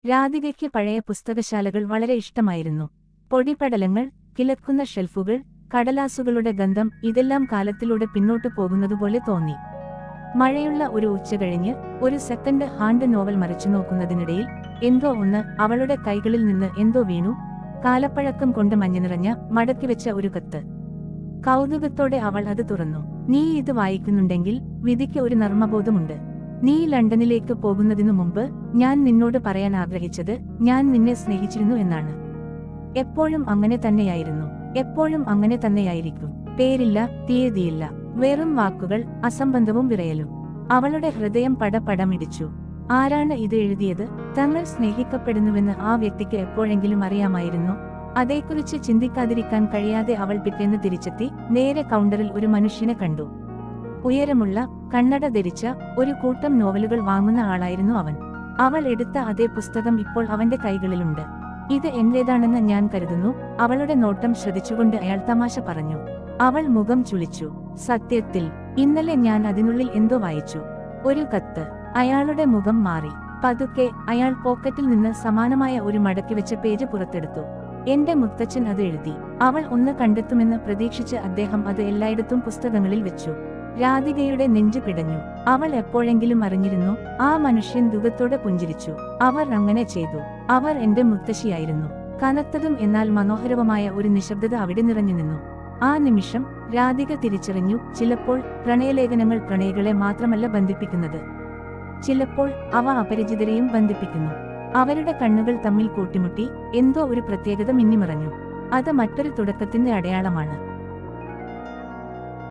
രാധികയ്ക്ക് പഴയ പുസ്തകശാലകൾ വളരെ ഇഷ്ടമായിരുന്നു. പൊടിപടലങ്ങൾ, കിളക്കുന്ന ഷെൽഫുകൾ, കടലാസുകളുടെ ഗന്ധം, ഇതെല്ലാം കാലത്തിലൂടെ പിന്നോട്ടു പോകുന്നതുപോലെ തോന്നി. മഴയുള്ള ഒരു ഉച്ചകഴിഞ്ഞ് ഒരു സെക്കൻഡ് ഹാൻഡ് നോവൽ മറിച്ചുനോക്കുന്നതിനിടയിൽ എന്തോ ഒന്ന് അവളുടെ കൈകളിൽ നിന്ന് എന്തോ വീണു. കാലപ്പഴക്കം കൊണ്ട് മഞ്ഞനിറഞ്ഞ മടക്കിവെച്ച ഒരു കത്ത്. കൗതുകത്തോടെ അവൾ അത് തുറന്നു. നീ ഇത് വായിക്കുന്നുണ്ടെങ്കിൽ വിധിക്ക് ഒരു നർമ്മബോധമുണ്ട്. നീ ലണ്ടനിലേക്ക് പോകുന്നതിനു മുമ്പ് ഞാൻ നിന്നോട് പറയാൻ ആഗ്രഹിച്ചത് ഞാൻ നിന്നെ സ്നേഹിച്ചിരുന്നു എന്നാണ്. എപ്പോഴും അങ്ങനെ തന്നെയായിരുന്നു, എപ്പോഴും അങ്ങനെ തന്നെയായിരിക്കും. പേരില്ല, തീയതിയില്ല, വെറും വാക്കുകൾ, അസംബന്ധവും വിറയലും. അവളുടെ ഹൃദയം പടപടമിടിച്ചു. ആരാണ് ഇത് എഴുതിയത്? തങ്ങൾ സ്നേഹിക്കപ്പെടുന്നുവെന്ന് ആ വ്യക്തിക്ക് എപ്പോഴെങ്കിലും അറിയാമായിരുന്നു? അതേക്കുറിച്ച് ചിന്തിക്കാതിരിക്കാൻ കഴിയാതെ അവൾ പിറ്റേന്ന് തിരിച്ചെത്തി. നേരെ കൗണ്ടറിൽ ഒരു മനുഷ്യനെ കണ്ടു. ഉയരമുള്ള, കണ്ണട ധരിച്ച, ഒരു കൂട്ടം നോവലുകൾ വാങ്ങുന്ന ആളായിരുന്നു അവൻ. അവൾ എടുത്ത അതേ പുസ്തകം ഇപ്പോൾ അവന്റെ കൈകളിലുണ്ട്. ഇത് എന്റേതാണെന്ന് ഞാൻ കരുതുന്നു. അവളുടെ നോട്ടം ശ്രദ്ധിച്ചുകൊണ്ട് അയാൾ തമാശ പറഞ്ഞു. അവൾ മുഖം ചുളിച്ചു. സത്യത്തിൽ ഇന്നലെ ഞാൻ അതിനുള്ളിൽ എന്തോ വായിച്ചു. ഒരു കത്ത്. അയാളുടെ മുഖം മാറി. പതുക്കെ അയാൾ പോക്കറ്റിൽ നിന്ന് സമാനമായ ഒരു മടക്കിവെച്ച പേജ് പുറത്തെടുത്തു. എന്റെ മുത്തച്ഛൻ അത് എഴുതി. അവൾ ഒന്ന് കണ്ടെത്തുമെന്ന് പ്രതീക്ഷിച്ച് അദ്ദേഹം അത് എല്ലായിടത്തും പുസ്തകങ്ങളിൽ വെച്ചു. രാധികയുടെ നെഞ്ചു പിടഞ്ഞു. അവൾ എപ്പോഴെങ്കിലും അറിഞ്ഞിരുന്നു? ആ മനുഷ്യൻ ദുഃഖത്തോടെ പുഞ്ചിരിച്ചു. അവർ അങ്ങനെ ചെയ്തു. അവർ എന്റെ മുത്തശ്ശിയായിരുന്നു. കനത്തതും എന്നാൽ മനോഹരവുമായ ഒരു നിശബ്ദത അവിടെ നിറഞ്ഞു നിന്നു. ആ നിമിഷം രാധിക തിരിച്ചറിഞ്ഞു, ചിലപ്പോൾ പ്രണയലേഖനങ്ങൾ പ്രണയികളെ മാത്രമല്ല ബന്ധിപ്പിക്കുന്നത്, ചിലപ്പോൾ അവ അപരിചിതരെയും ബന്ധിപ്പിക്കുന്നു. അവരുടെ കണ്ണുകൾ തമ്മിൽ കൂട്ടിമുട്ടി എന്തോ ഒരു പ്രത്യേകത മിന്നിമറഞ്ഞു. അത് മറ്റൊരു തുടക്കത്തിന്റെ അടയാളമാണ്.